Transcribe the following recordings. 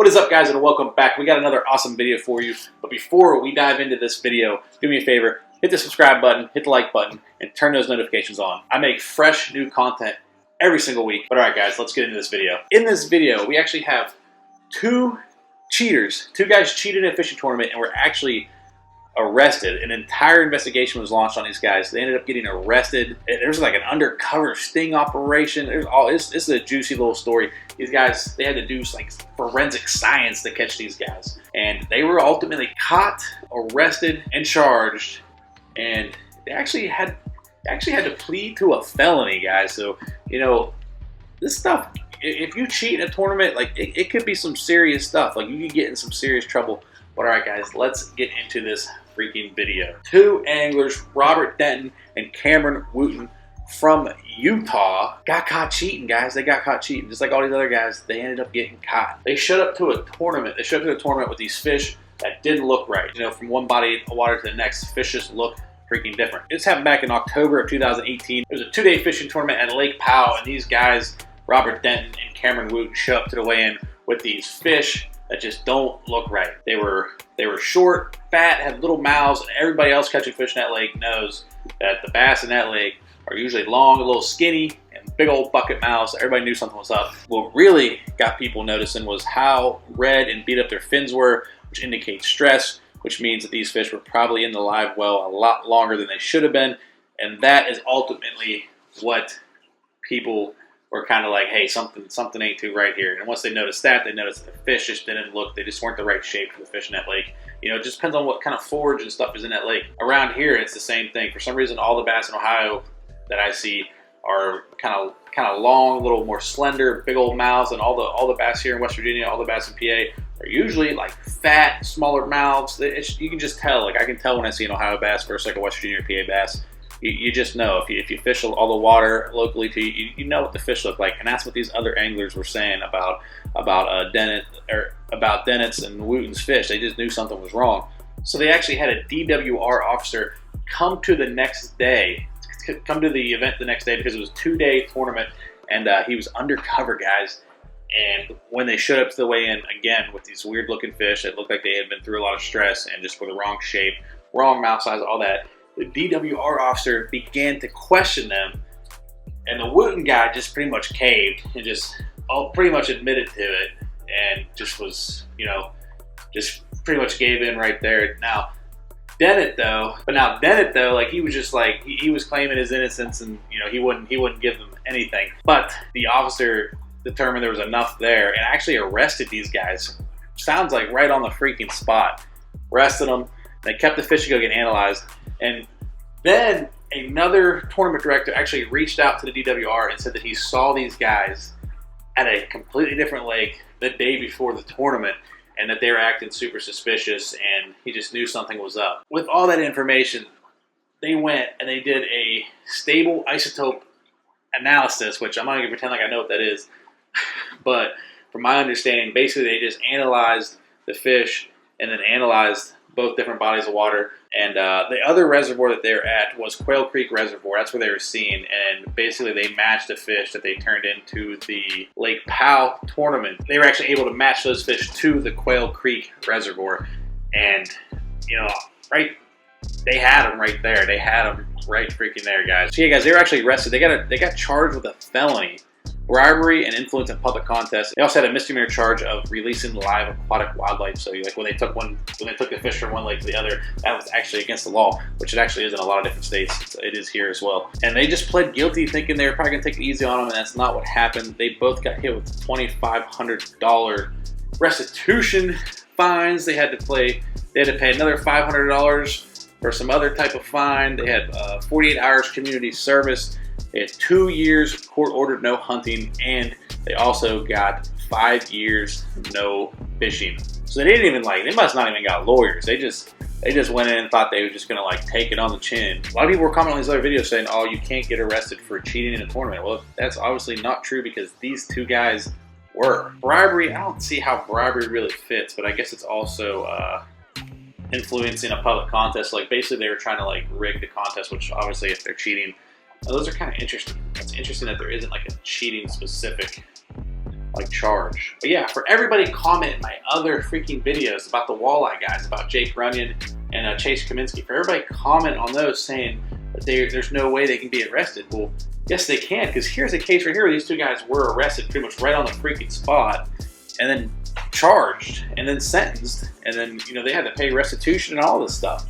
What is up, guys, and welcome back. We got another awesome video for you, but before we dive into this video, do me a favor, hit the subscribe button, hit the like button, and turn those notifications on. I make fresh new content every single week. But alright guys, let's get into this video. In this video, we actually have two cheaters. Two guys cheated in a fishing tournament and were actually arrested. An entire investigation was launched on these guys. They ended up getting arrested. There was like an undercover sting operation. This is a juicy little story. These guys, they had to do like forensic science to catch these guys. And they were ultimately caught, arrested, and charged. And they actually had to plead to a felony, guys. So, you know, this stuff, if you cheat in a tournament, like it could be some serious stuff. Like you could get in some serious trouble. But all right, guys, let's get into this freaking video. Two anglers, Robert Dennett and Kamron Wootton from Utah, got caught cheating, guys. They got caught cheating. Just like all these other guys, they ended up getting caught. They showed up to a tournament. They showed up to a tournament with these fish that didn't look right. You know, from one body of water to the next, fish just look freaking different. This happened back in October of 2018. It was a two-day fishing tournament at Lake Powell, and these guys, Robert Dennett and Kamron Wootton, show up to the weigh-in with these fish that just don't look right. They were short, fat, had little mouths, and everybody else catching fish in that lake knows that the bass in that lake are usually long, a little skinny, and big old bucket mouths. Everybody knew something was up. What really got people noticing was how red and beat up their fins were, which indicates stress, which means that these fish were probably in the live well a lot longer than they should have been. And that is ultimately what people were kind of like, hey, something ain't too right here. And once they noticed that, they noticed that the fish just didn't look, they just weren't the right shape for the fish in that lake. You know, it just depends on what kind of forage and stuff is in that lake. Around here, it's the same thing. For some reason, all the bass in Ohio that I see are kind of long, a little more slender, big old mouths, and all the bass here in West Virginia, all the bass in PA are usually like fat, smaller mouths. You can just tell. Like I can tell when I see an Ohio bass versus like a West Virginia or PA bass. You just know if you fish all the water locally to you know what the fish look like, and that's what these other anglers were saying about Dennett or about Dennett's and Wootton's fish. They just knew something was wrong, so they actually had a DWR officer come to the event the next day because it was a two-day tournament, and he was undercover, guys. And when they showed up to the weigh-in again with these weird-looking fish that looked like they had been through a lot of stress and just were the wrong shape, wrong mouth size, all that, the DWR officer began to question them, and the Wootton guy just pretty much caved and just pretty much admitted to it, and just was, you know, just pretty much gave in right there. Now Dennett though, like he was just like he was claiming his innocence, and you know he wouldn't give them anything. But the officer determined there was enough there and actually arrested these guys. Sounds like right on the freaking spot. Arrested them. They kept the fish to go get analyzed. And then another tournament director actually reached out to the DWR and said that he saw these guys at a completely different lake the day before the tournament, and that they were acting super suspicious, and he just knew something was up. With all that information, they went and they did a stable isotope analysis, which I'm not going to pretend like I know what that is. But from my understanding, basically they just analyzed the fish and then analyzed both different bodies of water. And the other reservoir that they're at was Quail Creek Reservoir. That's where they were seen. And basically they matched the fish that they turned into the Lake Powell tournament. They were actually able to match those fish to the Quail Creek Reservoir. And, you know, right, they had them right there. They had them right freaking there, guys. So yeah, guys, they were actually arrested. They got charged with a felony, bribery, and influence in public contest. They also had a misdemeanor charge of releasing live aquatic wildlife. So like when they took the fish from one lake to the other, that was actually against the law, which it actually is in a lot of different states. It is here as well. And they just pled guilty, thinking they were probably gonna take it easy on them, and that's not what happened. They both got hit with $2,500 restitution fines. They had to pay another $500 for some other type of fine. They had 48 hours community service. They had 2 years court-ordered no hunting, and they also got 5 years no fishing. So they must not even got lawyers. They just went in and thought they were just gonna like take it on the chin. A lot of people were commenting on these other videos saying, oh, you can't get arrested for cheating in a tournament. Well, that's obviously not true, because these two guys were. Bribery, I don't see how bribery really fits, but I guess it's also influencing a public contest. Like basically they were trying to like rig the contest, which obviously if they're cheating, those are kind of interesting. It's interesting that there isn't like a cheating specific like charge. But yeah, for everybody comment in my other freaking videos about the walleye guys, about Jake Runyan and Chase Cominsky, for everybody comment on those saying that there's no way they can be arrested. Well, yes they can, because here's a case right here where these two guys were arrested pretty much right on the freaking spot, and then charged, and then sentenced, and then, you know, they had to pay restitution and all this stuff.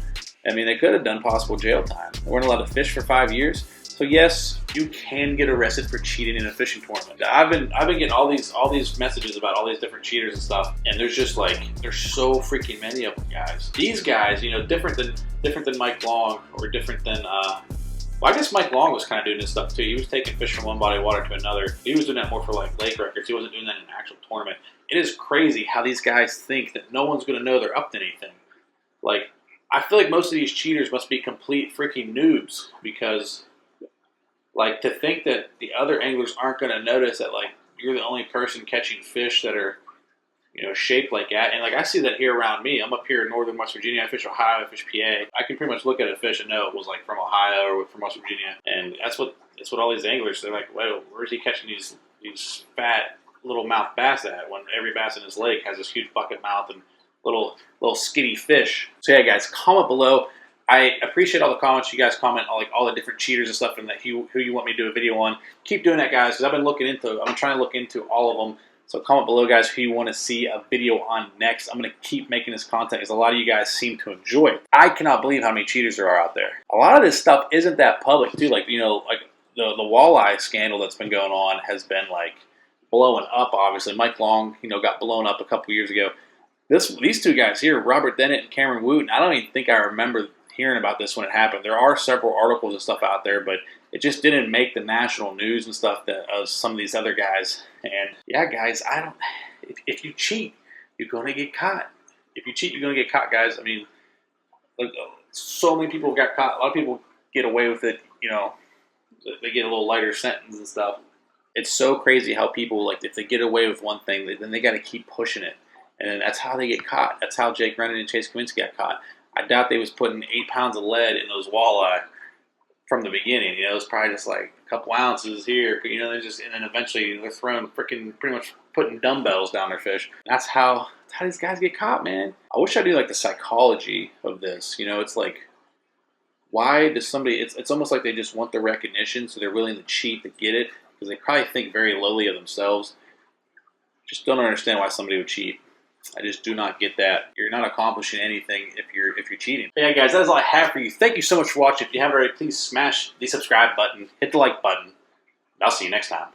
I mean, they could have done possible jail time. They weren't allowed to fish for 5 years. So yes, you can get arrested for cheating in a fishing tournament. I've been getting all these messages about all these different cheaters and stuff, and there's just like, there's so freaking many of them, guys. These guys, you know, different than Mike Long, or different than well, I guess Mike Long was kind of doing this stuff too. He was taking fish from one body of water to another. He was doing that more for like lake records. He wasn't doing that in an actual tournament. It is crazy how these guys think that no one's going to know they're up to anything. Like, I feel like most of these cheaters must be complete freaking noobs, because like, to think that the other anglers aren't going to notice that, like, you're the only person catching fish that are, you know, shaped like that. And like, I see that here around me. I'm up here in northern West Virginia. I fish Ohio, I fish PA. I can pretty much look at a fish and know it was like from Ohio or from West Virginia. And that's what all these anglers, they're like, well, where's he catching these fat little mouth bass at, when every bass in his lake has this huge bucket mouth and little skinny fish? So yeah, guys, comment below. I appreciate all the comments you guys comment on, like, all the different cheaters and stuff, and that who you want me to do a video on. Keep doing that, guys, because I'm trying to look into all of them. So comment below, guys, who you want to see a video on next. I'm going to keep making this content, because a lot of you guys seem to enjoy it. I cannot believe how many cheaters there are out there. A lot of this stuff isn't that public too. Like, you know, like the walleye scandal that's been going on has been like blowing up. Obviously, Mike Long, you know, got blown up a couple years ago. These two guys here, Robert Dennett and Kamron Wootton, I don't even think I remember hearing about this when it happened. There are several articles and stuff out there, but it just didn't make the national news and stuff that some of these other guys. And yeah, guys, if you cheat, you're gonna get caught. If you cheat, you're gonna get caught, guys. I mean, like, so many people got caught. A lot of people get away with it. You know, they get a little lighter sentence and stuff. It's so crazy how people, like, if they get away with one thing, then they got to keep pushing it, and that's how they get caught. That's how Jake Runyan and Chase Cominsky got caught. I doubt they was putting 8 pounds of lead in those walleye from the beginning. You know, it was probably just like a couple ounces here. You know, and then eventually they're throwing pretty much putting dumbbells down their fish. That's how these guys get caught, man. I wish I knew like the psychology of this. You know, it's like, why does somebody? It's almost like they just want the recognition, so they're willing to cheat to get it, because they probably think very lowly of themselves. Just don't understand why somebody would cheat. I just do not get that. You're not accomplishing anything if you're cheating. But yeah, guys, that's all I have for you. Thank you so much for watching. If you haven't already, please smash the subscribe button, hit the like button. I'll see you next time.